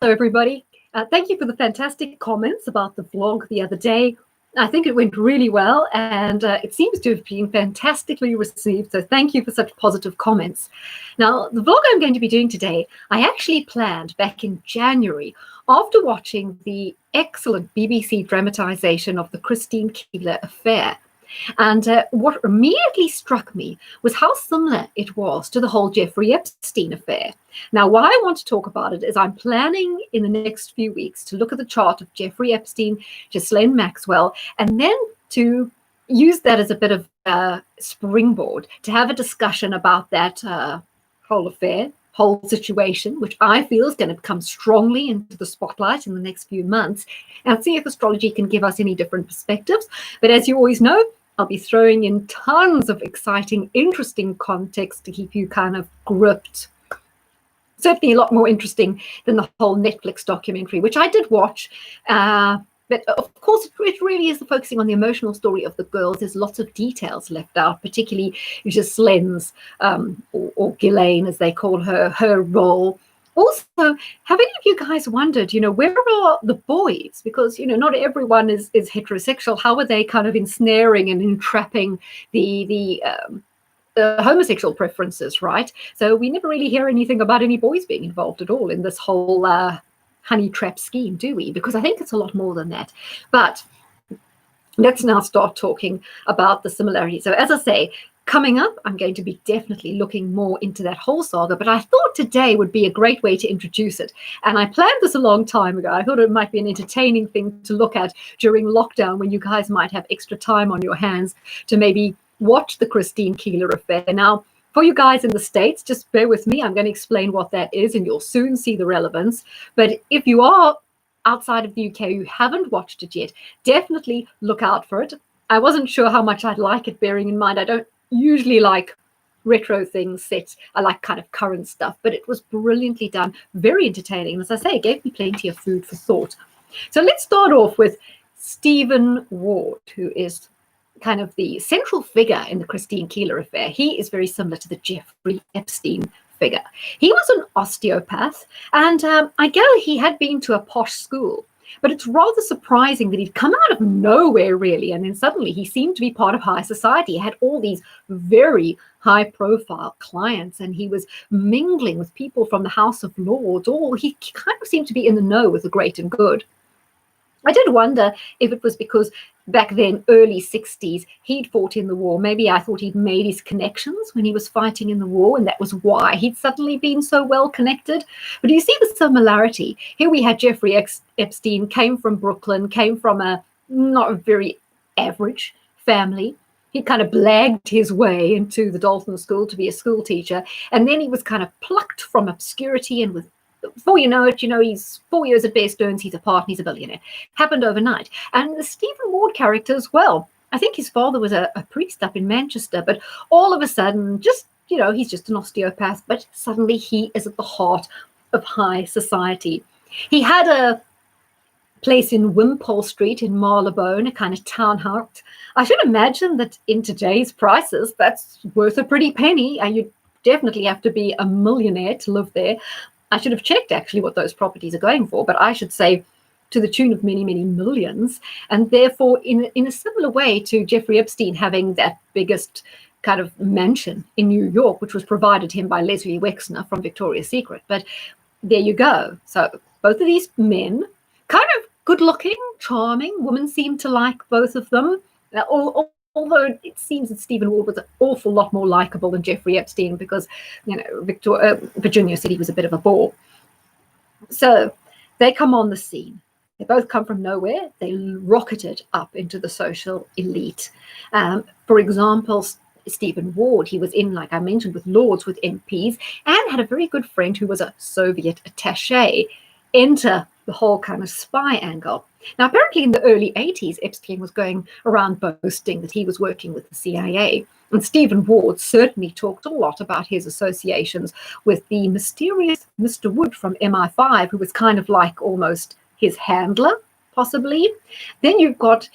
everybody. Thank you for the fantastic comments about the vlog the other day. I think it went really well, and it seems to have been fantastically received. So thank you for such positive comments. Now, the vlog I'm going to be doing today, I actually planned back in January after watching the excellent BBC dramatization of the Christine Keeler affair. And what immediately struck me was how similar it was to the whole Jeffry Epstein affair. Now, why I want to talk about it is I'm planning in the next few weeks to look at the chart of Jeffry Epstein, Ghislaine Maxwell, and then to use that as a bit of a springboard to have a discussion about that whole affair, whole situation, which I feel is going to come strongly into the spotlight in the next few months, and see if astrology can give us any different perspectives. But as you always know, I'll be throwing in tons of exciting, interesting context to keep you kind of gripped. Certainly a lot more interesting than the whole Netflix documentary, which I did watch. But of course, it really is focusing on the emotional story of the girls. There's lots of details left out, particularly Ghislaine's, or Ghislaine, as they call her role. Also, have any of you guys wondered, where are the boys? Because, not everyone is heterosexual. How are they kind of ensnaring and entrapping the homosexual preferences, right? So we never really hear anything about any boys being involved at all in this whole honey trap scheme, do we? Because I think it's a lot more than that. But let's now start talking about the similarities. So as I say, coming up, I'm going to be definitely looking more into that whole saga, but I thought today would be a great way to introduce it. And I planned this a long time ago. I thought it might be an entertaining thing to look at during lockdown when you guys might have extra time on your hands to maybe watch the Christine Keeler affair. Now, for you guys in the States, just bear with me. I'm going to explain what that is, and you'll soon see the relevance. But if you are outside of the UK, you haven't watched it yet, definitely look out for it. I wasn't sure how much I'd like it, bearing in mind I don't usually like retro things set. I like kind of current stuff, but it was brilliantly done, very entertaining. As I say, it gave me plenty of food for thought. So let's start off with Stephen Ward, who is kind of the central figure in the Christine Keeler affair. He is very similar to the Jeffry Epstein figure. He was an osteopath, and I gather he had been to a posh school. But it's rather surprising that he'd come out of nowhere, really, and then suddenly he seemed to be part of high society. He had all these very high-profile clients, and he was mingling with people from the House of Lords. He kind of seemed to be in the know with the great and good. I did wonder if it was because back then, early 60s, he'd fought in the war. Maybe I thought he'd made his connections when he was fighting in the war, and that was why he'd suddenly been so well connected. But you see the similarity. Here we had Jeffry Epstein, came from Brooklyn, came from a not very average family. He kind of blagged his way into the Dalton School to be a school teacher, and then he was kind of plucked from obscurity, and before you know it, he's 4 years at best, earns he's a part, and he's a billionaire. Happened overnight. And the Stephen Ward character as well. I think his father was a priest up in Manchester, but all of a sudden, he's just an osteopath, but suddenly he is at the heart of high society. He had a place in Wimpole Street in Marylebone, a kind of townhouse. I should imagine that in today's prices, that's worth a pretty penny, and you'd definitely have to be a millionaire to live there. I should have checked actually what those properties are going for, but I should say to the tune of many, many millions. And therefore, in a similar way to Jeffry Epstein having that biggest kind of mansion in New York, which was provided him by Leslie Wexner from Victoria's Secret. But there you go. So both of these men, kind of good looking, charming. Women seem to like both of them. Although it seems that Stephen Ward was an awful lot more likable than Jeffry Epstein because, Virginia said he was a bit of a bore. So they come on the scene. They both come from nowhere. They rocketed up into the social elite. For example, Stephen Ward, he was in, like I mentioned, with lords, with MPs, and had a very good friend who was a Soviet attaché. Enter the whole kind of spy angle. Now, apparently in the early 80s, Epstein was going around boasting that he was working with the CIA. And Stephen Ward certainly talked a lot about his associations with the mysterious Mr. Wood from MI5, who was kind of like almost his handler, possibly. Then you've got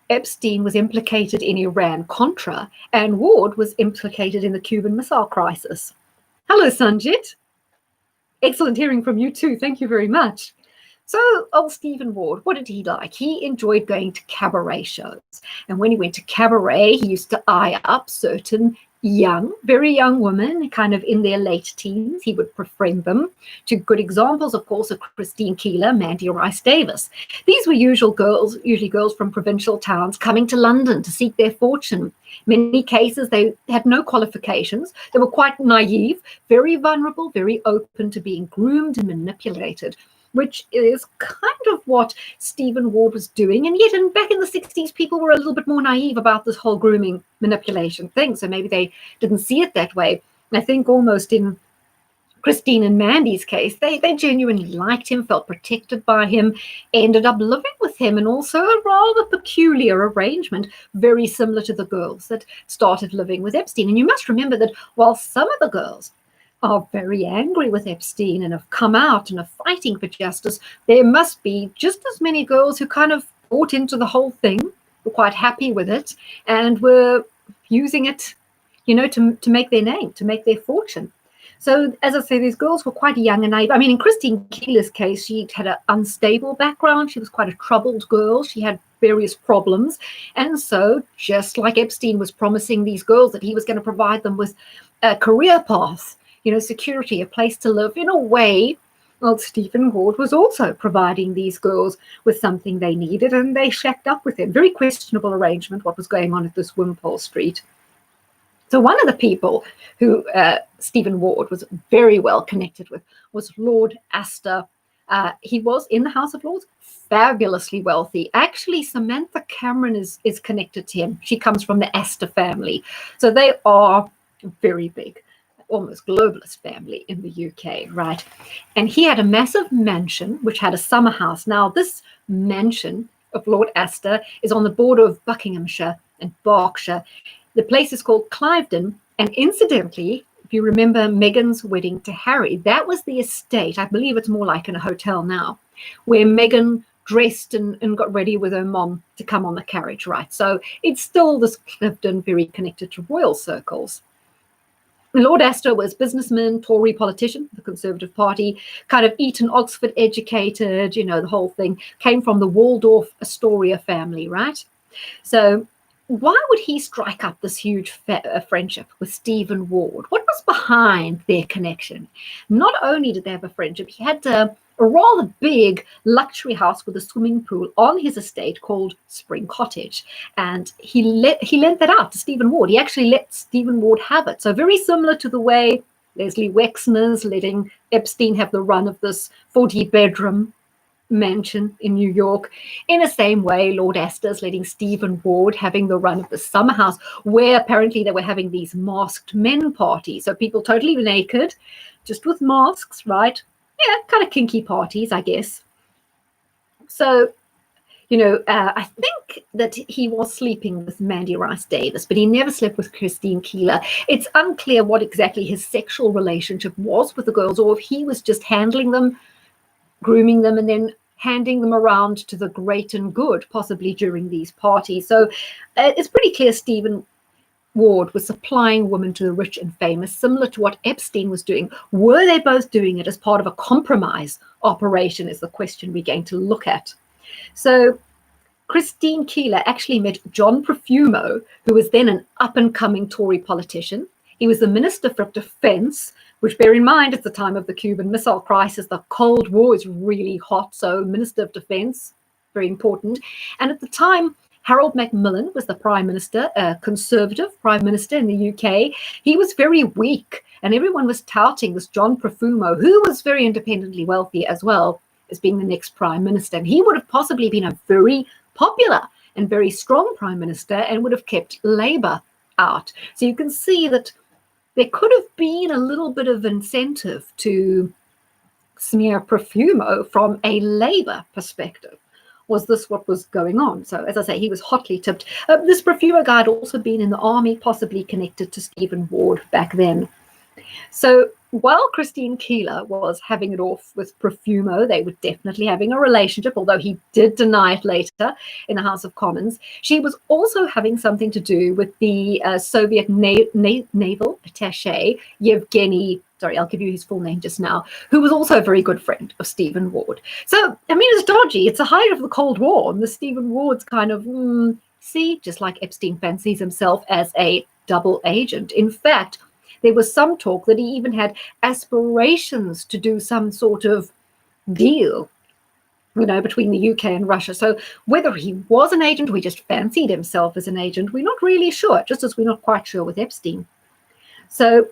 Epstein was implicated in Iran-Contra, and Ward was implicated in the Cuban Missile Crisis. Hello, Sanjit. Excellent hearing from you too. Thank you very much. So old Stephen Ward, what did he like? He enjoyed going to cabaret shows. And when he went to cabaret, he used to eye up certain very young women, kind of in their late teens. He would befriend them. Two good examples, of course, are Christine Keeler, Mandy Rice Davis. These were usually girls from provincial towns coming to London to seek their fortune. Many cases, they had no qualifications. They were quite naive, very vulnerable, very open to being groomed and manipulated, which is kind of what Stephen Ward was doing. And yet, back in the 60s, people were a little bit more naive about this whole grooming manipulation thing. So maybe they didn't see it that way. I think almost in Christine and Mandy's case, they genuinely liked him, felt protected by him, ended up living with him, and also a rather peculiar arrangement, very similar to the girls that started living with Epstein. And you must remember that while some of the girls are very angry with Epstein and have come out and are fighting for justice, there must be just as many girls who kind of bought into the whole thing, were quite happy with it, and were using it, to make their name, to make their fortune. So, as I say, these girls were quite young and naive. I mean, in Christine Keeler's case, she had an unstable background. She was quite a troubled girl. She had various problems. And so, just like Epstein was promising these girls that he was going to provide them with a career path, security, a place to live, in a way, well, Stephen Ward was also providing these girls with something they needed, and they shacked up with him. Very questionable arrangement, what was going on at this Wimpole Street. So one of the people who Stephen Ward was very well connected with was Lord Astor. He was in the House of Lords, fabulously wealthy. Actually, Samantha Cameron is connected to him. She comes from the Astor family. So they are very big, almost globalist family in the UK, right? And he had a massive mansion which had a summer house. Now, this mansion of Lord Astor is on the border of Buckinghamshire and Berkshire. The place is called Cliveden, and incidentally, if you remember Meghan's wedding to Harry, that was the estate, I believe it's more like in a hotel now, where Meghan dressed and got ready with her mom to come on the carriage, right? So it's still this Cliveden, very connected to royal circles. Lord Astor was businessman, Tory politician, the Conservative Party, kind of Eton, Oxford educated, the whole thing, came from the Waldorf Astoria family, right? So why would he strike up this huge friendship with Stephen Ward? What was behind their connection? Not only did they have a friendship, he had a rather big luxury house with a swimming pool on his estate called Spring Cottage. And he lent that out to Stephen Ward. He actually let Stephen Ward have it. So very similar to the way Leslie Wexner's letting Epstein have the run of this 40-bedroom mansion in New York. In the same way, Lord Astor's letting Stephen Ward having the run of the summer house, where apparently they were having these masked men parties. So people totally naked, just with masks, right? Yeah, kind of kinky parties, I guess. So, I think that he was sleeping with Mandy Rice Davis, but he never slept with Christine Keeler. It's unclear what exactly his sexual relationship was with the girls, or if he was just handling them, grooming them, and then handing them around to the great and good, possibly during these parties. So it's pretty clear Stephen Ward was supplying women to the rich and famous, similar to what Epstein was doing. Were they both doing it as part of a compromise operation is the question we're going to look at. So Christine Keeler actually met John Profumo, who was then an up-and-coming Tory politician. He was the Minister for Defense, which, bear in mind, it's the time of the Cuban Missile Crisis. The Cold War is really hot, so Minister of Defense, very important. And at the time, Harold Macmillan was the Prime Minister, a Conservative Prime Minister in the UK. He was very weak, and everyone was touting this John Profumo, who was very independently wealthy as well, as being the next Prime Minister. And he would have possibly been a very popular and very strong Prime Minister and would have kept Labour out. So you can see that there could have been a little bit of incentive to smear Profumo from a Labour perspective. Was this what was going on? So, as I say, he was hotly tipped. This Profumo guy had also been in the army, possibly connected to Stephen Ward back then. So while Christine Keeler was having it off with Profumo, they were definitely having a relationship, although he did deny it later in the House of Commons. She was also having something to do with the Soviet naval attaché, Yevgeny, sorry, I'll give you his full name just now, who was also a very good friend of Stephen Ward. So, I mean, it's dodgy. It's the height of the Cold War, and the Stephen Ward's kind of, see, just like Epstein fancies himself as a double agent. In fact, there was some talk that he even had aspirations to do some sort of deal, between the UK and Russia. So whether he was an agent or he just fancied himself as an agent, we're not really sure, just as we're not quite sure with Epstein. So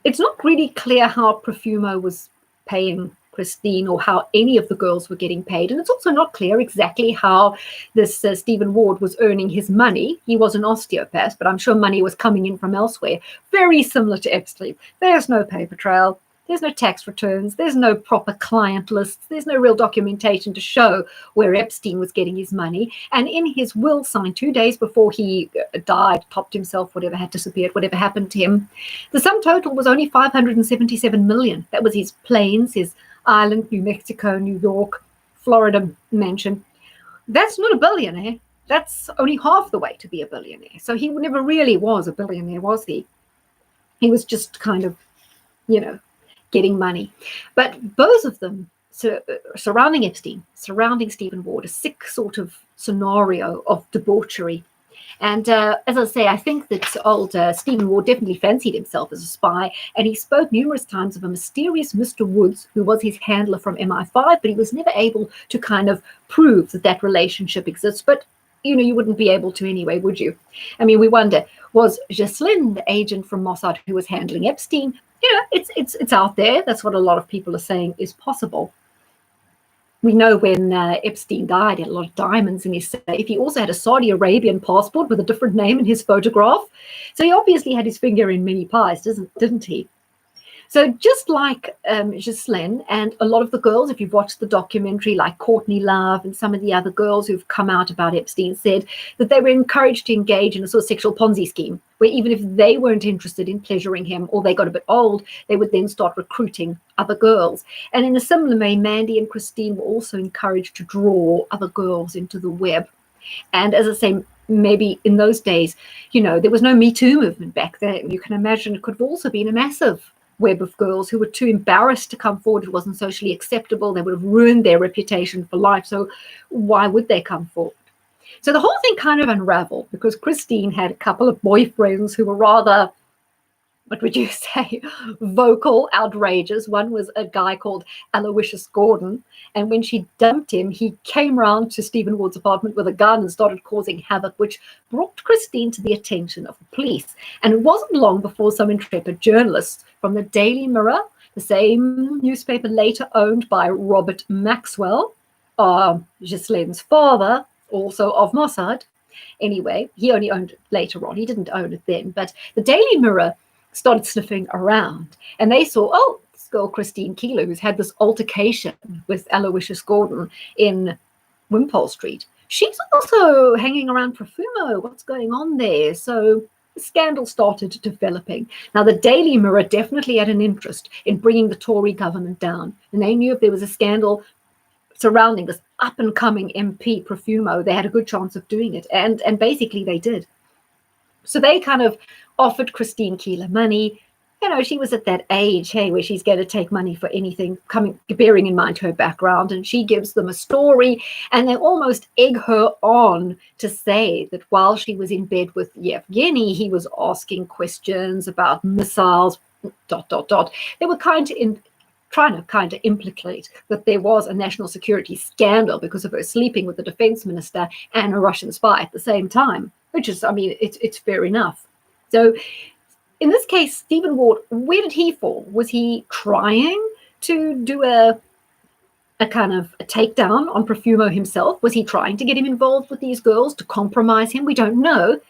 it's not really clear how Profumo was paying Christine or how any of the girls were getting paid. And it's also not clear exactly how this Stephen Ward was earning his money. He was an osteopath, but I'm sure money was coming in from elsewhere. Very similar to Epstein. There's no paper trail. There's no tax returns. There's no proper client lists. There's no real documentation to show where Epstein was getting his money. And in his will signed 2 days before he died, topped himself, whatever had disappeared, whatever happened to him, the sum total was only 577 million. That was his planes, his Ireland, New Mexico, New York, Florida mansion. That's not a billionaire. That's only half the way to be a billionaire. So he never really was a billionaire, was he? He was just kind of, getting money. But both of them surrounding Epstein, surrounding Stephen Ward, a sick sort of scenario of debauchery. And as I say, I think that old Stephen Ward definitely fancied himself as a spy, and he spoke numerous times of a mysterious Mr. Woods, who was his handler from MI5, but he was never able to kind of prove that relationship exists. But, you wouldn't be able to anyway, would you? I mean, we wonder, was Ghislaine the agent from Mossad who was handling Epstein? It's out there. That's what a lot of people are saying is possible. We know when Epstein died, he had a lot of diamonds in his safe. He also had a Saudi Arabian passport with a different name in his photograph. So he obviously had his finger in many pies, didn't he? So just like Ghislaine and a lot of the girls, if you've watched the documentary, like Courtney Love and some of the other girls who've come out about Epstein, said that they were encouraged to engage in a sort of sexual Ponzi scheme, where even if they weren't interested in pleasuring him or they got a bit old, they would then start recruiting other girls. And in a similar way, Mandy and Christine were also encouraged to draw other girls into the web. And as I say, maybe in those days, there was no Me Too movement back then. You can imagine it could have also been a massive web of girls who were too embarrassed to come forward. It wasn't socially acceptable. They would have ruined their reputation for life. So why would they come forward? So the whole thing kind of unraveled because Christine had a couple of boyfriends who were rather, what would you say, vocal, outrageous. One was a guy called Aloysius Gordon. And when she dumped him, he came round to Stephen Ward's apartment with a gun and started causing havoc, which brought Christine to the attention of the police. And it wasn't long before some intrepid journalists from the Daily Mirror, the same newspaper later owned by Robert Maxwell, Ghislaine's father, also of Mossad. Anyway, he only owned it later on. He didn't own it then. But the Daily Mirror started sniffing around, and they saw, this girl Christine Keeler, who's had this altercation with Aloysius Gordon in Wimpole Street. She's also hanging around Profumo. What's going on there? So the scandal started developing. Now, the Daily Mirror definitely had an interest in bringing the Tory government down, and they knew if there was a scandal surrounding this up-and-coming MP Profumo, they had a good chance of doing it, and basically they did. So they kind of offered Christine Keeler money. She was at that age, where she's going to take money for anything, bearing in mind her background, and she gives them a story, and they almost egg her on to say that while she was in bed with Yevgeny, he was asking questions about missiles, ... They were trying to implicate that there was a national security scandal because of her sleeping with the defense minister and a Russian spy at the same time, which is, it's fair enough. So in this case, Stephen Ward, where did he fall? Was he trying to do a kind of a takedown on Profumo himself? Was he trying to get him involved with these girls to compromise him? We don't know.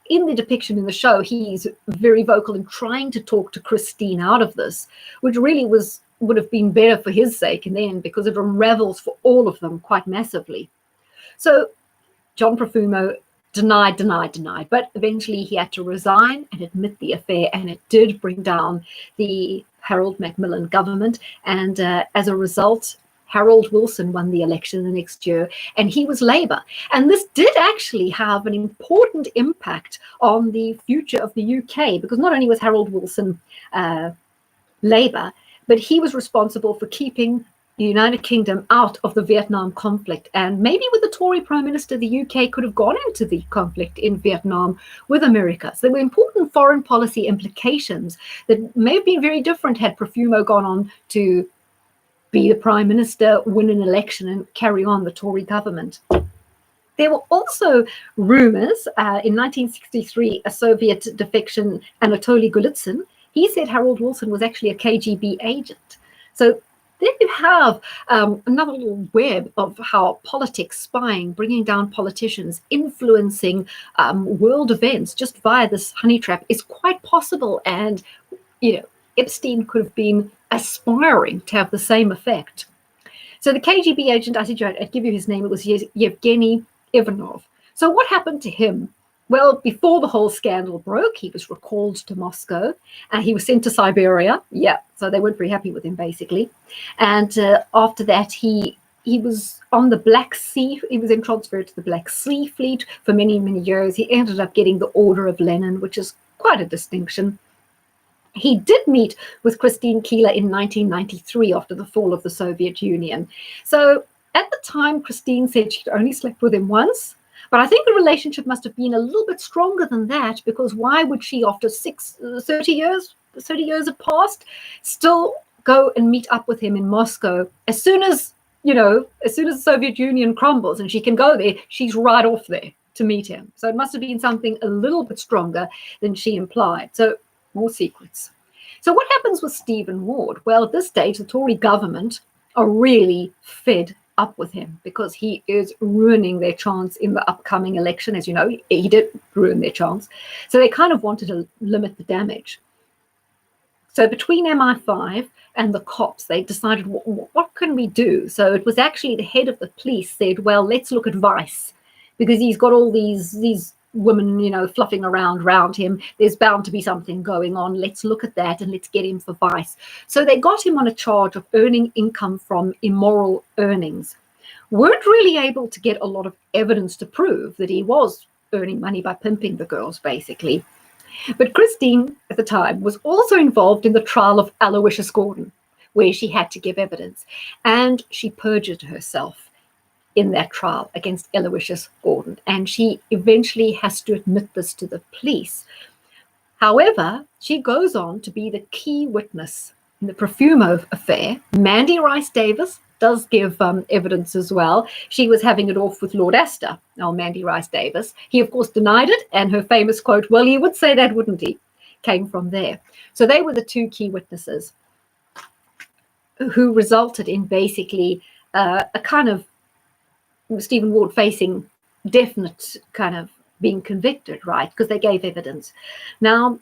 In the depiction in the show, he's very vocal in trying to talk to Christine out of this, which really would have been better for his sake in the end, because it unravels for all of them quite massively. So John Profumo denied. But eventually he had to resign and admit the affair, and it did bring down the Harold Macmillan government. And as a result, Harold Wilson won the election the next year, and he was Labour. And this did actually have an important impact on the future of the UK, because not only was Harold Wilson Labour, but he was responsible for keeping the United Kingdom out of the Vietnam conflict. And maybe with the Tory Prime Minister, the UK could have gone into the conflict in Vietnam with America. So there were important foreign policy implications that may have been very different had Profumo gone on to be the Prime Minister, win an election, and carry on the Tory government. There were also rumors in 1963, a Soviet defection, Anatoly Golitsyn, he said Harold Wilson was actually a KGB agent. So there you have another little web of how politics, spying, bringing down politicians, influencing world events just via this honey trap is quite possible. And, Epstein could have been aspiring to have the same effect. So the KGB agent, I said I'd give you his name, it was Yevgeny Ivanov. So what happened to him? Well, before the whole scandal broke, he was recalled to Moscow and he was sent to Siberia. Yeah, so they weren't very happy with him, basically. And after that, he was on the Black Sea. He was then transferred to the Black Sea Fleet for many, many years. He ended up getting the Order of Lenin, which is quite a distinction. He did meet with Christine Keeler in 1993 after the fall of the Soviet Union. So at the time, Christine said she'd only slept with him once. But I think the relationship must have been a little bit stronger than that, because why would she, after 30 years have passed, still go and meet up with him in Moscow? As soon as the Soviet Union crumbles and she can go there, she's right off there to meet him. So it must have been something a little bit stronger than she implied. So more secrets. So what happens with Stephen Ward? Well, at this stage, the Tory government are really fed up with him because he is ruining their chance in the upcoming election. As you know, he did ruin their chance. So they kind of wanted to limit the damage. So between MI5 and the cops, they decided, what can we do? So it was actually the head of the police said, well, let's look at Vice, because he's got all these women, fluffing around him. There's bound to be something going on. Let's look at that and let's get him for Vice. So they got him on a charge of earning income from immoral earnings. Weren't really able to get a lot of evidence to prove that he was earning money by pimping the girls, basically. But Christine, at the time, was also involved in the trial of Aloysius Gordon, where she had to give evidence. And she perjured herself in that trial against Aloysius Gordon. And she eventually has to admit this to the police. However, she goes on to be the key witness in the Profumo affair. Mandy Rice Davis does give evidence as well. She was having it off with Lord Astor, Mandy Rice Davis. He, of course, denied it. And her famous quote, well, he would say that, wouldn't he? Came from there. So they were the two key witnesses who resulted in basically a kind of Stephen Ward facing definite kind of being convicted, right? Because they gave evidence. Now,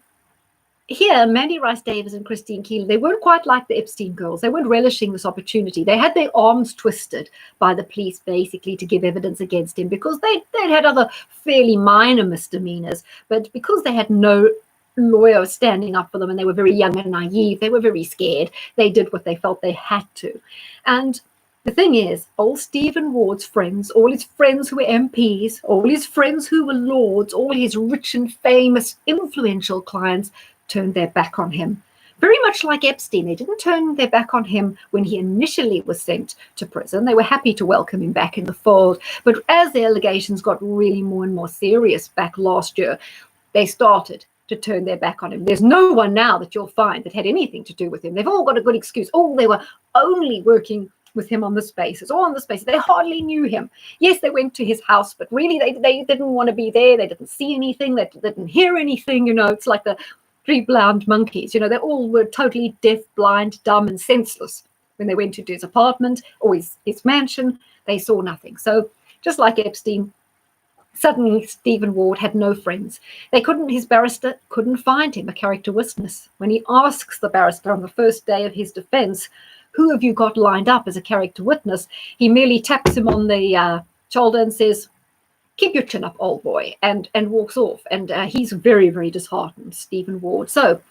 here, Mandy Rice Davis and Christine Keeler, they weren't quite like the Epstein girls. They weren't relishing this opportunity. They had their arms twisted by the police, basically, to give evidence against him because they'd had other fairly minor misdemeanors. But because they had no lawyer standing up for them and they were very young and naive, they were very scared. They did what they felt they had to. And the thing is, old Stephen Ward's friends, all his friends who were MPs, all his friends who were lords, all his rich and famous, influential clients turned their back on him. Very much like Epstein, they didn't turn their back on him when he initially was sent to prison. They were happy to welcome him back in the fold. But as the allegations got really more and more serious back last year, they started to turn their back on him. There's no one now that you'll find that had anything to do with him. They've all got a good excuse. Oh, they were only working with him on this basis, or on this basis. They hardly knew him. Yes, they went to his house, but really they didn't want to be there. They didn't see anything. They didn't hear anything. It's like the three blind monkeys. They all were totally deaf, blind, dumb, and senseless. When they went into his apartment or his mansion, they saw nothing. So just like Epstein, suddenly Stephen Ward had no friends. His barrister couldn't find him a character witness. When he asks the barrister on the first day of his defense, who have you got lined up as a character witness? He merely taps him on the shoulder and says, keep your chin up, old boy, and walks off. And he's very, very disheartened, Stephen Ward. So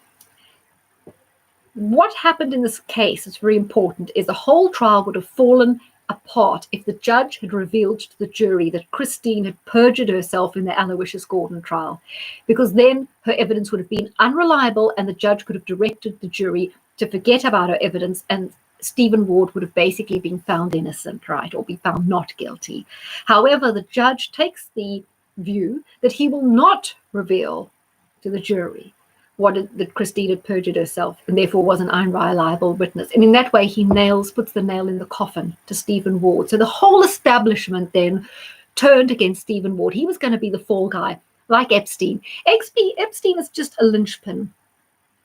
what happened in this case is very important, is the whole trial would have fallen apart if the judge had revealed to the jury that Christine had perjured herself in the Aloysius Gordon trial, because then her evidence would have been unreliable and the judge could have directed the jury to forget about her evidence, and Stephen Ward would have basically been found innocent, right, or be found not guilty. However, the judge takes the view that he will not reveal to the jury that Christine had perjured herself and therefore was an unreliable witness. And in that way, he puts the nail in the coffin to Stephen Ward. So the whole establishment then turned against Stephen Ward. He was going to be the fall guy, like Epstein. Epstein is just a linchpin.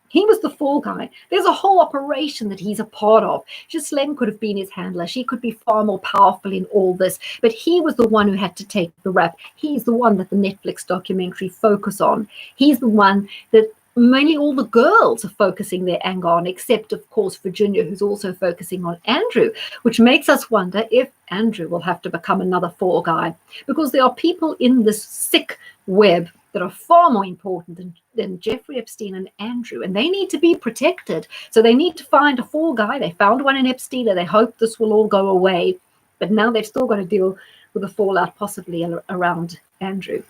He was the fall guy. There's a whole operation that he's a part of. Ghislaine could have been his handler. She could be far more powerful in all this, but he was the one who had to take the rap. He's the one that the Netflix documentary focus on. He's the one that mainly all the girls are focusing their anger on, except, of course, Virginia, who's also focusing on Andrew, which makes us wonder if Andrew will have to become another fall guy, because there are people in this sick web that are far more important than Jeffry Epstein and Andrew, and they need to be protected. So they need to find a fall guy. They found one in Epstein, and they hope this will all go away. But now they've still got to deal with the fallout possibly around Andrew.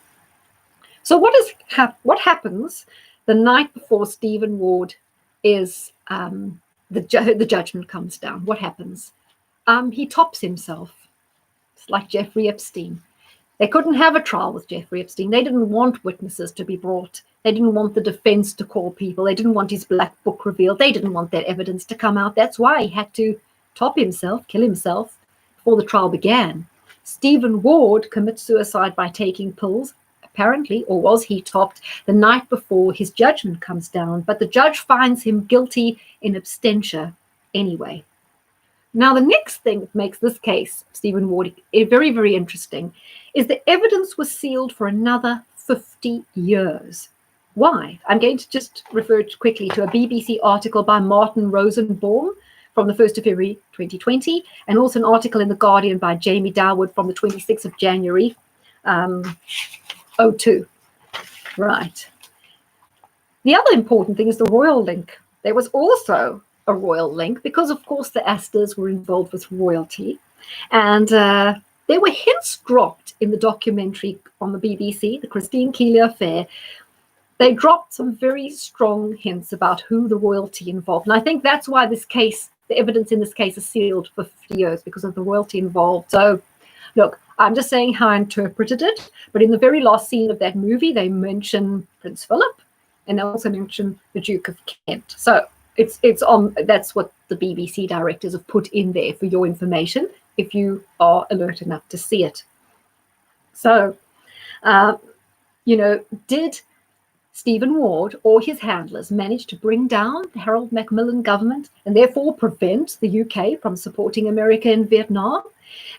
So what happens the night before Stephen Ward is the judgment comes down? What happens? He tops himself. It's like Jeffry Epstein. They couldn't have a trial with Jeffry Epstein. They didn't want witnesses to be brought. They didn't want the defense to call people. They didn't want his black book revealed. They didn't want that evidence to come out. That's why he had to top himself, kill himself, before the trial began. Stephen Ward commits suicide by taking pills, apparently, or was he topped the night before his judgment comes down, but the judge finds him guilty in absentia anyway. Now, the next thing that makes this case, Stephen Ward, very, very interesting, is the evidence was sealed for another 50 years. Why? I'm going to just refer quickly to a BBC article by Martin Rosenbaum from the 1st of February 2020, and also an article in The Guardian by Jamie Darwood from the 26th of January 02. Right. The other important thing is the royal link. There was also a royal link because, of course, the Astors were involved with royalty. And there were hints dropped in the documentary on the BBC, the Christine Keeler Affair. They dropped some very strong hints about who the royalty involved. And I think that's why this case, the evidence in this case is sealed for 50 years because of the royalty involved. So, look, I'm just saying how I interpreted it. But in the very last scene of that movie, they mention Prince Philip and they also mention the Duke of Kent. So it's on. That's what the BBC directors have put in there for your information if you are alert enough to see it. So, did Stephen Ward or his handlers managed to bring down the Harold Macmillan government and therefore prevent the UK from supporting America in Vietnam?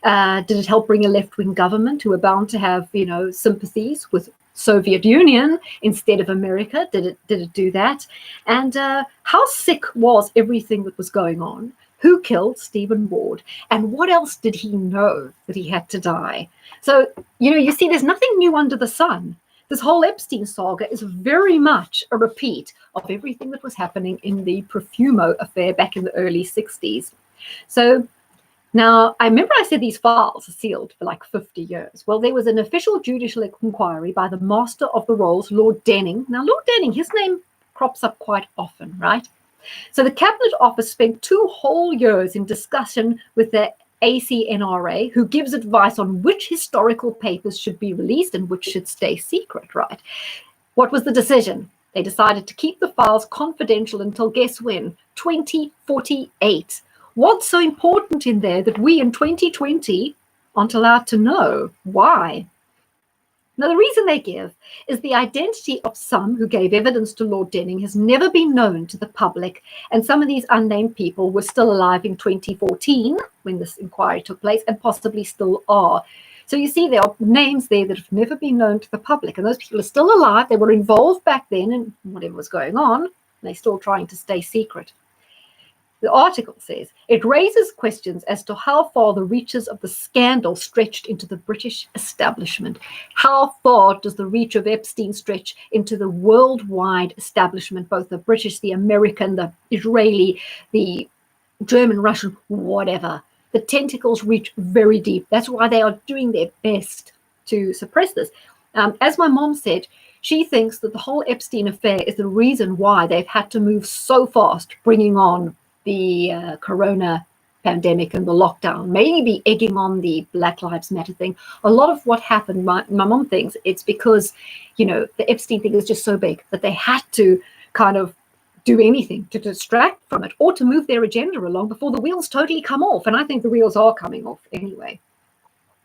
Did it help bring a left-wing government who were bound to have, sympathies with Soviet Union instead of America? Did it do that? And how sick was everything that was going on? Who killed Stephen Ward? And what else did he know that he had to die? So, you see, there's nothing new under the sun. This whole Epstein saga is very much a repeat of everything that was happening in the Profumo affair back in the early 60s. So now, I remember I said these files are sealed for like 50 years. Well, there was an official judicial inquiry by the Master of the Rolls, Lord Denning. Now, Lord Denning, his name crops up quite often, right? So the Cabinet Office spent 2 whole years in discussion with the ACNRA, who gives advice on which historical papers should be released and which should stay secret, right? What was the decision? They decided to keep the files confidential until, guess when? 2048. What's so important in there that we in 2020 aren't allowed to know? Why? Now, the reason they give is the identity of some who gave evidence to Lord Denning has never been known to the public, and some of these unnamed people were still alive in 2014 when this inquiry took place and possibly still are. So you see, there are names there that have never been known to the public, and those people are still alive. They were involved back then in whatever was going on, and they're still trying to stay secret. The article says, it raises questions as to how far the reaches of the scandal stretched into the British establishment. How far does the reach of Epstein stretch into the worldwide establishment, both the British, the American, the Israeli, the German, Russian, whatever? The tentacles reach very deep. That's why they are doing their best to suppress this. As my mom said, she thinks that the whole Epstein affair is the reason why they've had to move so fast, bringing on the corona pandemic and the lockdown, maybe egging on the Black Lives Matter thing. A lot of what happened, my mom thinks it's because, the Epstein thing is just so big that they had to kind of do anything to distract from it or to move their agenda along before the wheels totally come off. And I think the wheels are coming off anyway.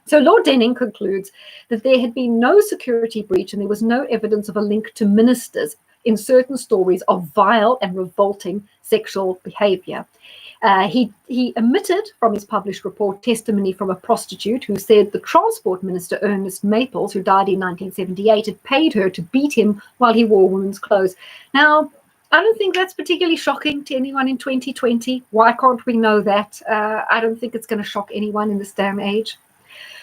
So Lord Denning concludes that there had been no security breach and there was no evidence of a link to ministers in certain stories of vile and revolting sexual behavior. He omitted from his published report testimony from a prostitute who said the transport minister, Ernest Maples, who died in 1978, had paid her to beat him while he wore women's clothes. Now, I don't think that's particularly shocking to anyone in 2020. Why can't we know that? I don't think it's going to shock anyone in this day and age.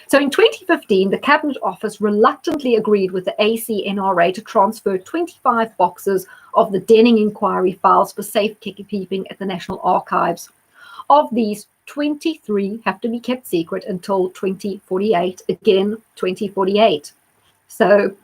So in 2015, the Cabinet Office reluctantly agreed with the ACNRA to transfer 25 boxes of the Denning inquiry files for safekeeping at the National Archives. Of these, 23 have to be kept secret until 2048, again, 2048. So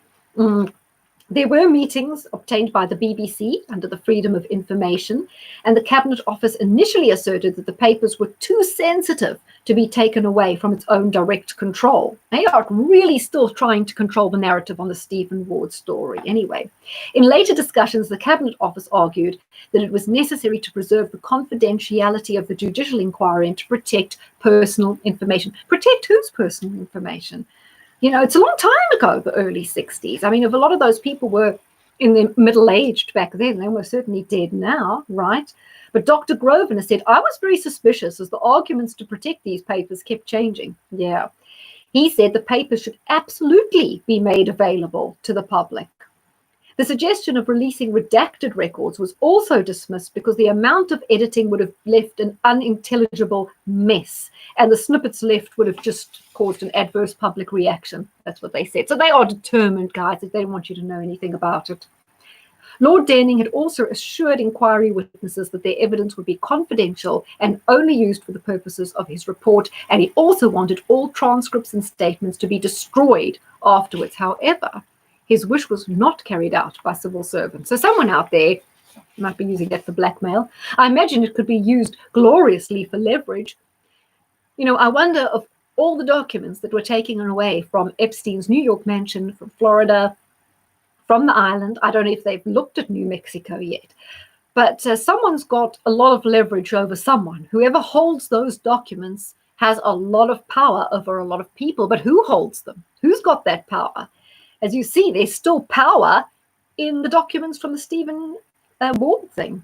there were meetings obtained by the BBC under the Freedom of Information, and the Cabinet Office initially asserted that the papers were too sensitive to be taken away from its own direct control. They are really still trying to control the narrative on the Stephen Ward story anyway. In later discussions, the Cabinet Office argued that it was necessary to preserve the confidentiality of the judicial inquiry and to protect personal information. Protect whose personal information? It's a long time ago, the early 60s. I mean, if a lot of those people were in the middle-aged back then, they were certainly dead now, right? But Dr. Grosvenor said, I was very suspicious as the arguments to protect these papers kept changing. Yeah. He said the papers should absolutely be made available to the public. The suggestion of releasing redacted records was also dismissed because the amount of editing would have left an unintelligible mess, and the snippets left would have just caused an adverse public reaction. That's what they said. So they are determined, guys, that they don't want you to know anything about it. Lord Denning had also assured inquiry witnesses that their evidence would be confidential and only used for the purposes of his report, and he also wanted all transcripts and statements to be destroyed afterwards. However, his wish was not carried out by civil servants. So someone out there might be using that for blackmail. I imagine it could be used gloriously for leverage. I wonder of all the documents that were taken away from Epstein's New York mansion, from Florida, from the island. I don't know if they've looked at New Mexico yet, but someone's got a lot of leverage over someone. Whoever holds those documents has a lot of power over a lot of people, but who holds them? Who's got that power? As you see, there's still power in the documents from the Stephen Ward thing.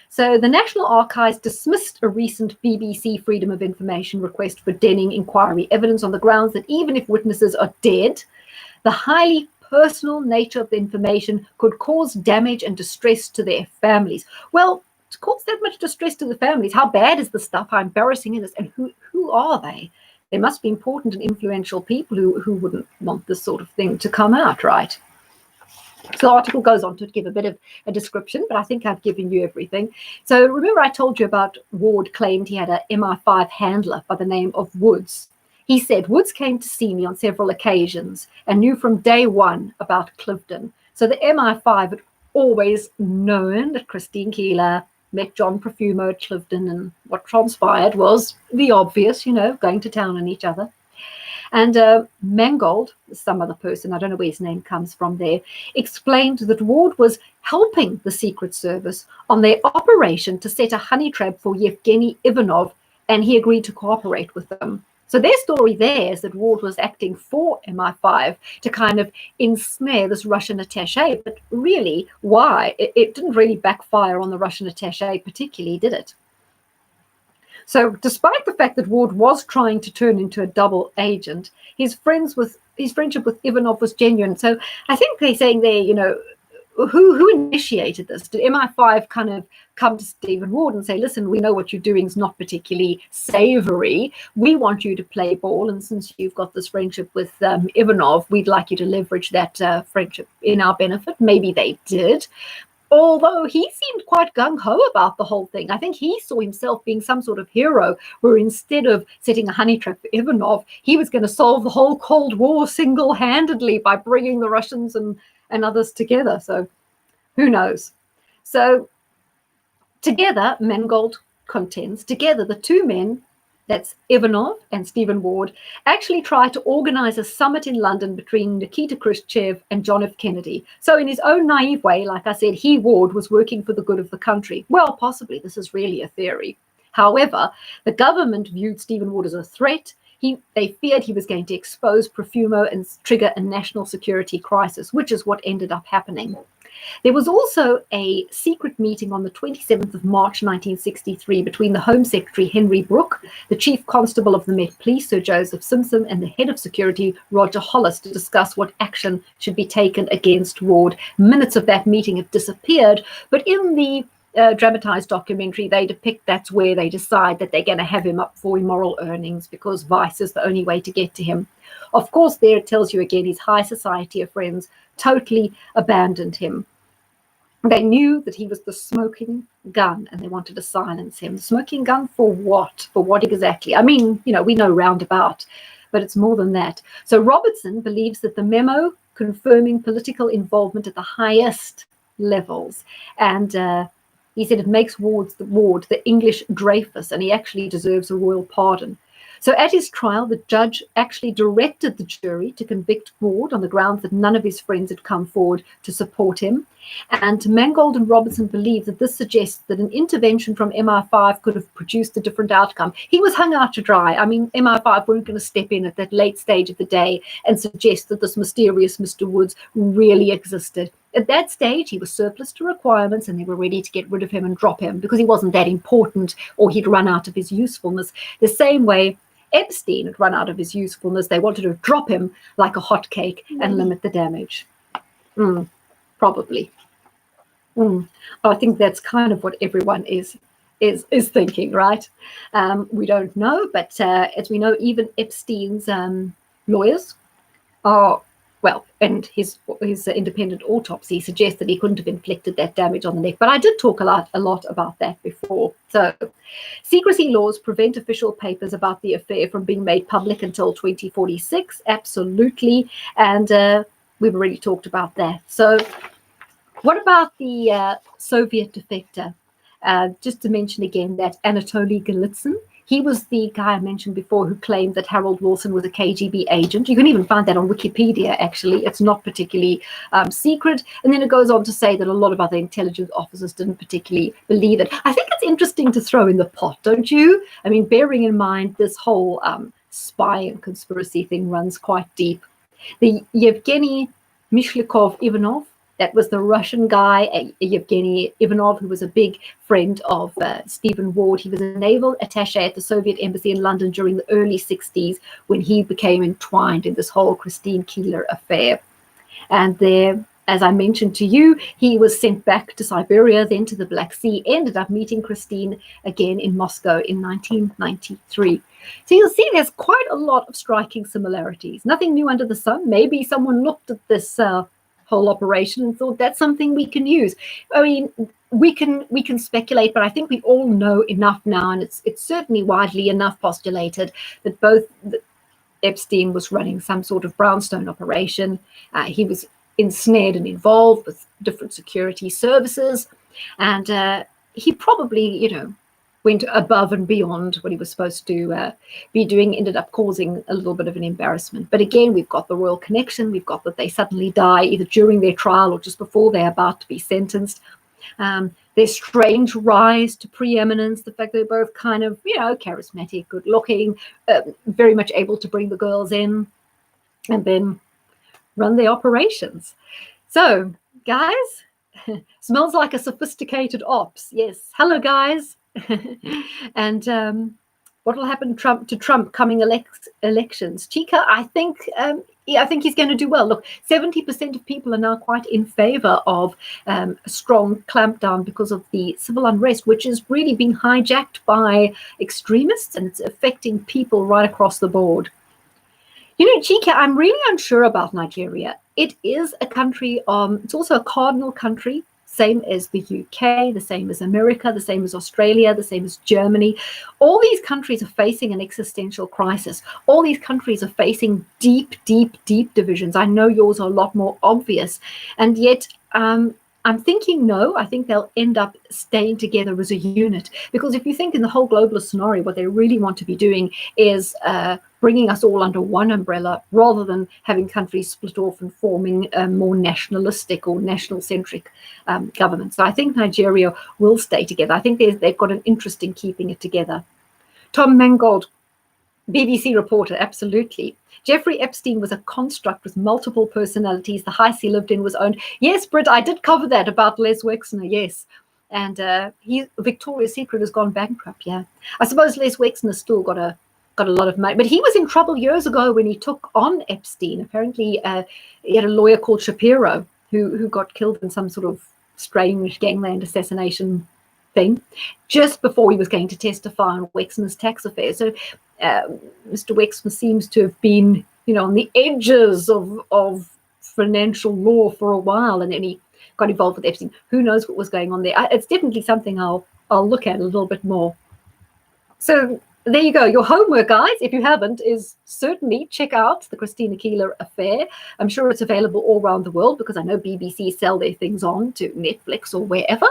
So the National Archives dismissed a recent BBC Freedom of Information request for Denning inquiry evidence on the grounds that even if witnesses are dead, the highly personal nature of the information could cause damage and distress to their families. Well, to cause that much distress to the families, how bad is the stuff? How embarrassing is it? And who are they? They must be important and influential people who wouldn't want this sort of thing to come out, right? So the article goes on to give a bit of a description, but I think I've given you everything. So remember I told you about Ward claimed he had a MI5 handler by the name of Woods. He said, Woods came to see me on several occasions and knew from day one about Clifton. So the MI5 had always known that Christine Keeler met John Profumo at Clifton, and what transpired was the obvious, going to town on each other. And Mangold, some other person, I don't know where his name comes from there, explained that Ward was helping the Secret Service on their operation to set a honey trap for Yevgeny Ivanov, and he agreed to cooperate with them. So their story there is that Ward was acting for MI5 to kind of ensnare this Russian attaché, but really, why? It didn't really backfire on the Russian attaché particularly, did it? So despite the fact that Ward was trying to turn into a double agent, his friendship with Ivanov was genuine. So I think they're saying there, who initiated this? Did MI5 kind of come to Stephen Ward and say, listen, we know what you're doing is not particularly savory. We want you to play ball. And since you've got this friendship with Ivanov, we'd like you to leverage that friendship in our benefit. Maybe they did. Although he seemed quite gung-ho about the whole thing. I think he saw himself being some sort of hero, where instead of setting a honey trap for Ivanov, he was going to solve the whole Cold War single-handedly by bringing the Russians and others together. So who knows? So together, Mangold contends, together the two men, that's Ivanov and Stephen Ward, actually tried to organize a summit in London between Nikita Khrushchev and John F. Kennedy. So in his own naive way, like I said, he, Ward, was working for the good of the country. Well, possibly, this is really a theory. However, the government viewed Stephen Ward as a threat. They feared he was going to expose Profumo and trigger a national security crisis, which is what ended up happening. There was also a secret meeting on the 27th of March 1963 between the Home Secretary Henry Brooke, the Chief Constable of the Met Police Sir Joseph Simpson, and the Head of Security Roger Hollis to discuss what action should be taken against Ward. Minutes of that meeting have disappeared, but in the dramatized documentary, they depict that's where they decide that they're going to have him up for immoral earnings because vice is the only way to get to him. Of course, there it tells you again his high society of friends totally abandoned him. They knew that he was the smoking gun and they wanted to silence him. The smoking gun for what? For what exactly? I mean, we know roundabout, but it's more than that. So Robertson believes that the memo confirming political involvement at the highest levels, and he said it makes Ward the English Dreyfus, and he actually deserves a royal pardon. So at his trial, the judge actually directed the jury to convict Ward on the grounds that none of his friends had come forward to support him. And Mangold and Robertson believe that this suggests that an intervention from MI5 could have produced a different outcome. He was hung out to dry. I mean, MI5 weren't going to step in at that late stage of the day and suggest that this mysterious Mr. Woods really existed. At that stage, he was surplus to requirements and they were ready to get rid of him and drop him because he wasn't that important or he'd run out of his usefulness. The same way Epstein had run out of his usefulness. They wanted to drop him like a hot cake and limit the damage. Probably. I think that's kind of what everyone is thinking, right? We don't know, but as we know, even Epstein's lawyers are, well, and his independent autopsy suggests that he couldn't have inflicted that damage on the neck. But I did talk a lot about that before. So secrecy laws prevent official papers about the affair from being made public until 2046. Absolutely. And we've already talked about that. So what about the Soviet defector? Just to mention again that Anatoly Golitsyn, he was the guy I mentioned before who claimed that Harold Wilson was a KGB agent. You can even find that on Wikipedia, actually. It's not particularly secret. And then it goes on to say that a lot of other intelligence officers didn't particularly believe it. I think it's interesting to throw in the pot, don't you? I mean, bearing in mind this whole spy and conspiracy thing runs quite deep. The Yevgeny Mishlikov Ivanov, that was the Russian guy, Yevgeny Ivanov, who was a big friend of Stephen Ward. He was a naval attaché at the Soviet embassy in London during the early 60s when he became entwined in this whole Christine Keeler affair. And there, as I mentioned to you, he was sent back to Siberia, then to the Black Sea, ended up meeting Christine again in Moscow in 1993. So you'll see there's quite a lot of striking similarities. Nothing new under the sun. Maybe someone looked at this whole operation and thought that's something we can use. I mean, we can speculate, but I think we all know enough now, and it's certainly widely enough postulated that both Epstein was running some sort of brownstone operation. He was ensnared and involved with different security services, and he probably, went above and beyond what he was supposed to be doing, ended up causing a little bit of an embarrassment. But again, we've got the royal connection. We've got that they suddenly die either during their trial or just before they're about to be sentenced. Their strange rise to preeminence, the fact they're both kind of, charismatic, good looking, very much able to bring the girls in and then run their operations. So, guys, smells like a sophisticated ops. Yes. Hello, guys. And What will happen to Trump coming elections? Chica, I think he's going to do well. Look, 70% of people are now quite in favor of a strong clampdown because of the civil unrest, which is really being hijacked by extremists, and it's affecting people right across the board. You know, Chica, I'm really unsure about Nigeria. It is a country, it's also a cardinal country, same as the UK, the same as America, the same as Australia, the same as Germany. All these countries are facing an existential crisis. All these countries are facing deep, deep, deep divisions. I know yours are a lot more obvious. And yet, I'm thinking no, I think they'll end up staying together as a unit. Because if you think in the whole globalist scenario, what they really want to be doing is bringing us all under one umbrella rather than having countries split off and forming a more nationalistic or national-centric government. So I think Nigeria will stay together. I think they've got an interest in keeping it together. Tom Mangold, BBC reporter, absolutely. Jeffry Epstein was a construct with multiple personalities. The house he lived in was owned. Yes, Britt, I did cover that about Les Wexner, yes. And Victoria's Secret has gone bankrupt, yeah. I suppose Les Wexner's still got a lot of money. But he was in trouble years ago when he took on Epstein. Apparently, he had a lawyer called Shapiro who got killed in some sort of strange gangland assassination thing just before he was going to testify on Wexner's tax affairs. So Mr. Wexner seems to have been, on the edges of financial law for a while, and then he got involved with Epstein. Who knows what was going on there? It's definitely something I'll look at a little bit more. So there you go. Your homework, guys, if you haven't, is certainly check out the Christine Keeler affair. I'm sure it's available all around the world because I know BBC sell their things on to Netflix or wherever.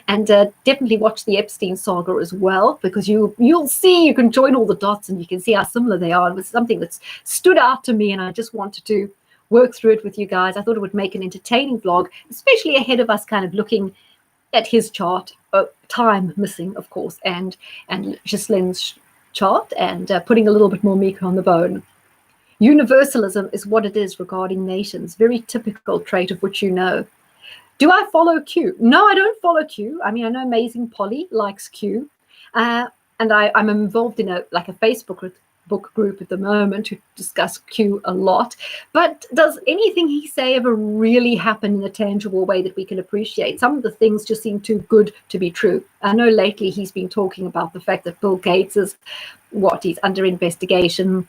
And definitely watch the Epstein saga as well, because you'll see, you can join all the dots and you can see how similar they are. It was something that's stood out to me, and I just wanted to work through it with you guys. I thought it would make an entertaining vlog, especially ahead of us kind of looking at his chart, time missing, of course, and Ghislaine's chart, and putting a little bit more meat on the bone. Universalism is what it is regarding nations. Very typical trait of which you know. Do I follow Q? No, I don't follow Q. I mean, I know Amazing Polly likes Q, and I'm involved in a Facebook book group at the moment to discuss Q a lot. But does anything he say ever really happen in a tangible way that we can appreciate? Some of the things just seem too good to be true. I know lately he's been talking about the fact that Bill Gates is he's under investigation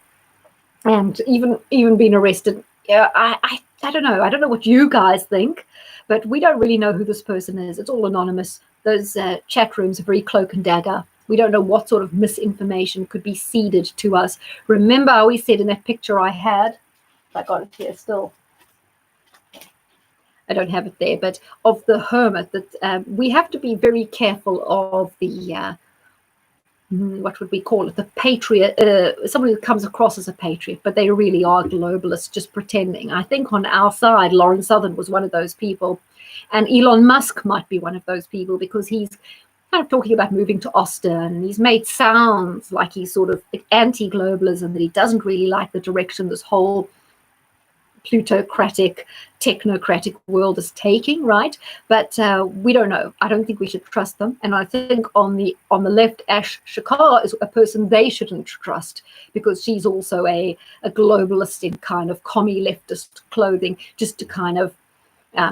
and even been arrested. Yeah, I don't know. I don't know what you guys think, but we don't really know who this person is. It's all anonymous. Those chat rooms are very cloak and dagger. We don't know what sort of misinformation could be seeded to us. Remember, I always said in that picture I had, I got it here still. I don't have it there, but of the hermit, that we have to be very careful of the, what would we call it, the patriot, somebody who comes across as a patriot, but they really are globalists just pretending. I think on our side, Lauren Southern was one of those people, and Elon Musk might be one of those people, because he's kind of talking about moving to Austin, and he's made sounds like he's sort of anti-globalism, that he doesn't really like the direction this whole plutocratic, technocratic world is taking, right? But we don't know. I don't think we should trust them. And I think on the left, Ash Shakar is a person they shouldn't trust, because she's also a globalist in kind of commie leftist clothing, just to kind of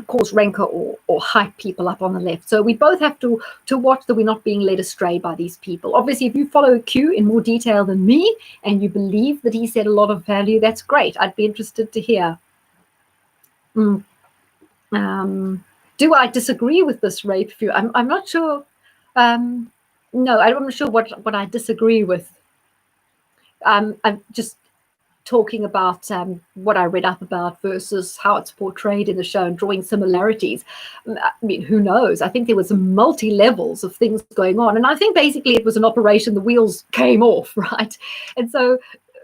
cause rancor or hype people up on the left. So we both have to watch that we're not being led astray by these people. Obviously, if you follow Q in more detail than me and you believe that he said a lot of value, that's great. I'd be interested to hear. Do I disagree with this rape view? I'm not sure. No, I'm not sure what I disagree with. I'm just talking about what I read up about versus how it's portrayed in the show, and drawing similarities. I mean, who knows? I think there was multi-levels of things going on, and I think basically it was an operation. The wheels came off, right? And so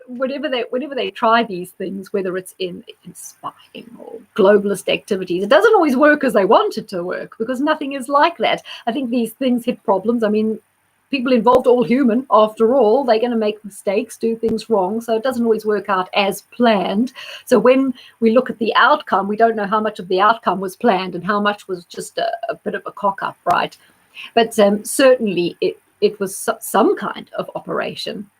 whenever they try these things, whether it's in spying or globalist activities, it doesn't always work as they want it to work, because nothing is like that. I think these things hit problems. I mean, people involved, all human, after all, they're going to make mistakes, do things wrong. So it doesn't always work out as planned. So when we look at the outcome, we don't know how much of the outcome was planned and how much was just a bit of a cock up, right? But certainly it was some kind of operation.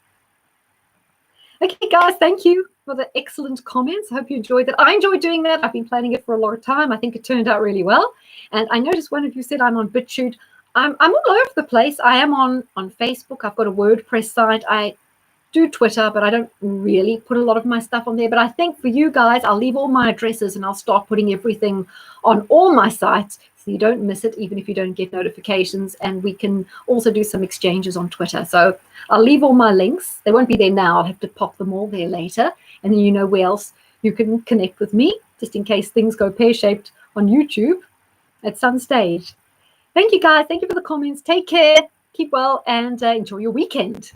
Okay, guys, thank you for the excellent comments. I hope you enjoyed that. I enjoyed doing that. I've been planning it for a long time. I think it turned out really well. And I noticed one of you said I'm on BitChute. I'm all over the place. I am on Facebook. I've got a WordPress site. I do Twitter, but I don't really put a lot of my stuff on there. But I think for you guys, I'll leave all my addresses and I'll start putting everything on all my sites so you don't miss it, even if you don't get notifications. And we can also do some exchanges on Twitter. So I'll leave all my links. They won't be there now. I'll have to pop them all there later. And then you know where else you can connect with me, just in case things go pear-shaped on YouTube at some stage. Thank you, guys. Thank you for the comments. Take care. Keep well and enjoy your weekend.